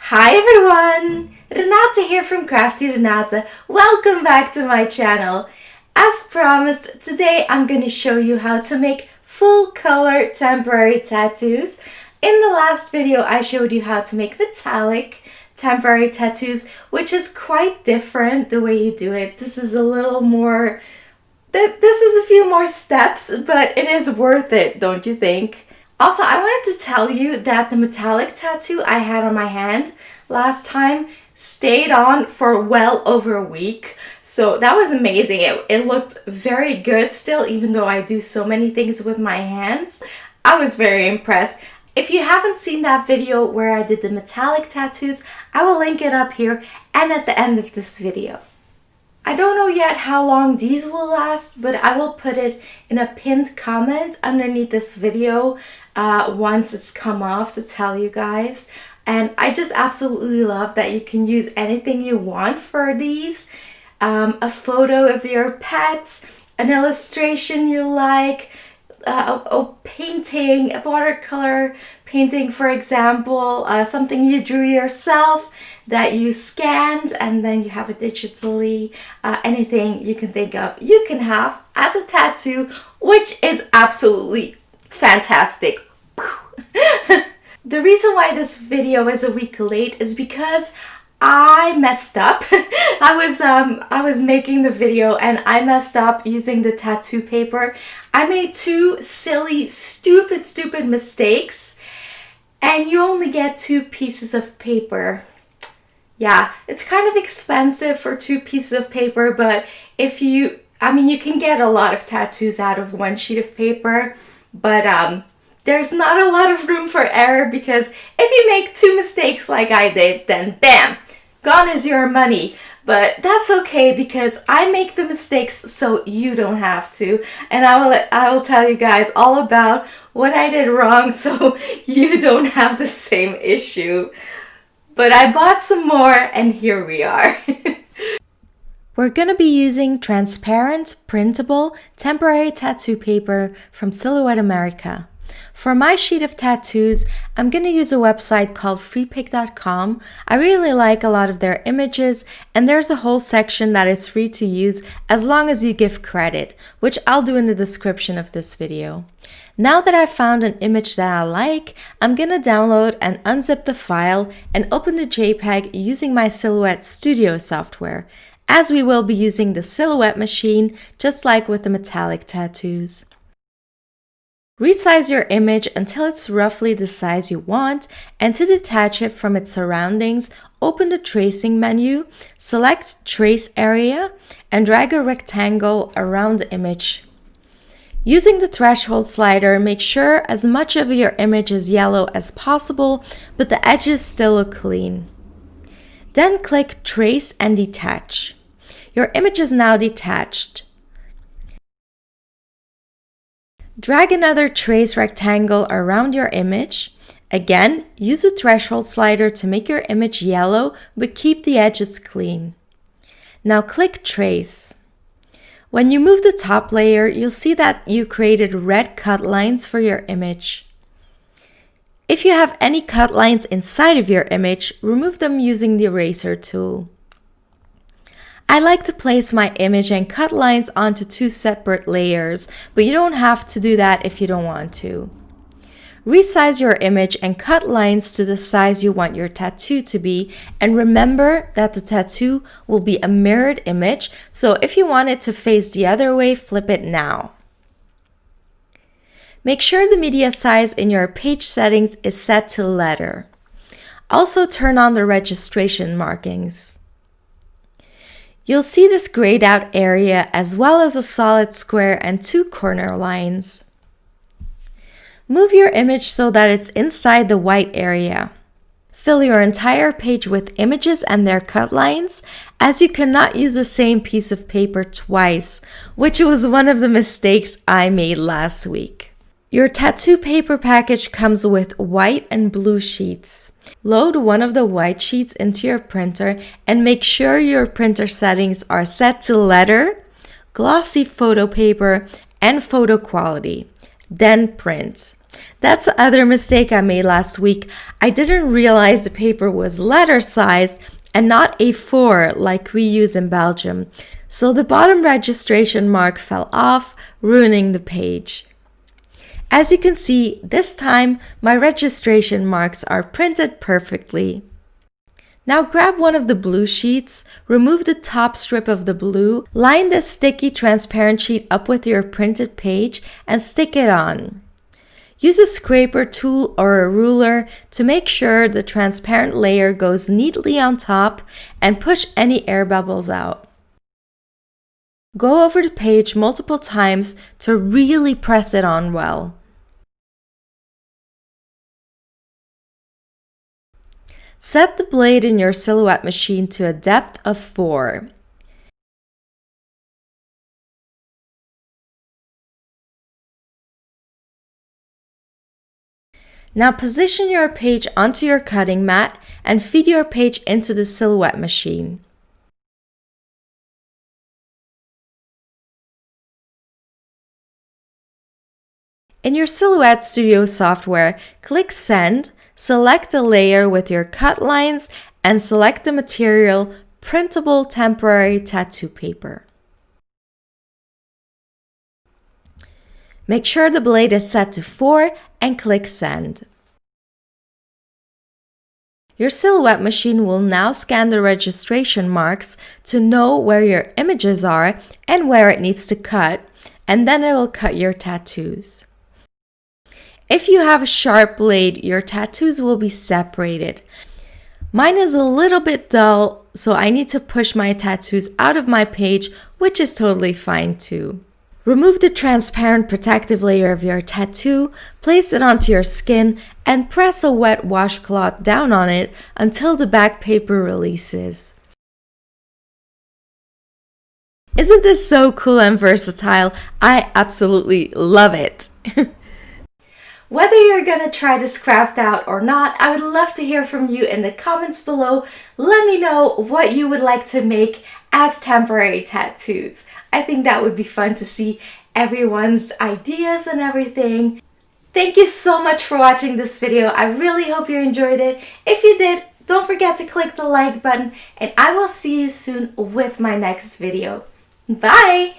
Hi everyone! Renata here from Crafty Renata. Welcome back to my channel. As promised, today I'm going to show you how to make full color temporary tattoos. In the last video I showed you how to make metallic temporary tattoos, which is quite different the way you do it. This is a little more, this is a few more steps, but it is worth it, don't you think? Also, I wanted to tell you that the metallic tattoo I had on my hand last time stayed on for well over a week. So that was amazing. It looked very good still, even though I do so many things with my hands. I was very impressed. If you haven't seen that video where I did the metallic tattoos, I will link it up here and at the end of this video. I don't know yet how long these will last, but I will put it in a pinned comment underneath this video once it's come off to tell you guys. And I just absolutely love that you can use anything you want for these. A photo of your pets, an illustration you like, a painting, a watercolor painting, for example, something you drew yourself that you scanned and then you have it digitally, anything you can think of, you can have as a tattoo, which is absolutely fantastic. The reason why this video is a week late is because I messed up. I was making the video and I messed up using the tattoo paper. I made two silly, stupid mistakes, and you only get 2 pieces of paper. Yeah, it's kind of expensive for 2 pieces of paper, but if you, you can get a lot of tattoos out of 1 sheet of paper, but there's not a lot of room for error, because if you make 2 mistakes like I did, then bam, gone is your money. But that's okay, because I make the mistakes so you don't have to, and I will tell you guys all about what I did wrong so you don't have the same issue. But I bought some more and here we are. We're going to be using transparent, printable, temporary tattoo paper from Silhouette America. For my sheet of tattoos, I'm going to use a website called freepik.com. I really like a lot of their images, and there's a whole section that is free to use as long as you give credit, which I'll do in the description of this video. Now that I've found an image that I like, I'm going to download and unzip the file and open the JPEG using my Silhouette Studio software, as we will be using the Silhouette machine just like with the metallic tattoos. Resize your image until it's roughly the size you want, and to detach it from its surroundings, open the tracing menu, select Trace Area, and drag a rectangle around the image. Using the threshold slider, make sure as much of your image is yellow as possible, but the edges still look clean. Then click Trace and Detach. Your image is now detached. Drag another trace rectangle around your image. Again, use the threshold slider to make your image yellow, but keep the edges clean. Now click Trace. When you move the top layer, you'll see that you created red cut lines for your image. If you have any cut lines inside of your image, remove them using the eraser tool. I like to place my image and cut lines onto 2 separate layers, but you don't have to do that if you don't want to. Resize your image and cut lines to the size you want your tattoo to be, and remember that the tattoo will be a mirrored image, so if you want it to face the other way, flip it now. Make sure the media size in your page settings is set to letter. Also turn on the registration markings. You'll see this grayed out area as well as a solid square and 2 corner lines. Move your image so that it's inside the white area. Fill your entire page with images and their cut lines, as you cannot use the same piece of paper twice, which was one of the mistakes I made last week. Your tattoo paper package comes with white and blue sheets. Load one of the white sheets into your printer and make sure your printer settings are set to letter, glossy photo paper, and photo quality. Then print. That's the other mistake I made last week. I didn't realize the paper was letter sized and not A4 like we use in Belgium. So the bottom registration mark fell off, ruining the page. As you can see, this time my registration marks are printed perfectly. Now grab one of the blue sheets, remove the top strip of the blue, line the sticky transparent sheet up with your printed page and stick it on. Use a scraper tool or a ruler to make sure the transparent layer goes neatly on top and push any air bubbles out. Go over the page multiple times to really press it on well. Set the blade in your silhouette machine to a depth of 4. Now position your page onto your cutting mat and feed your page into the silhouette machine. In your Silhouette Studio software, click Send, select the layer with your cut lines, and select the material Printable Temporary Tattoo Paper. Make sure the blade is set to 4 and click Send. Your Silhouette machine will now scan the registration marks to know where your images are and where it needs to cut, and then it will cut your tattoos. If you have a sharp blade, your tattoos will be separated. Mine is a little bit dull, so I need to push my tattoos out of my page, which is totally fine too. Remove the transparent protective layer of your tattoo, place it onto your skin, and press a wet washcloth down on it until the back paper releases. Isn't this so cool and versatile? I absolutely love it! Whether you're gonna try this craft out or not, I would love to hear from you in the comments below. Let me know what you would like to make as temporary tattoos. I think that would be fun to see everyone's ideas and everything. Thank you so much for watching this video. I really hope you enjoyed it. If you did, don't forget to click the like button, and I will see you soon with my next video. Bye!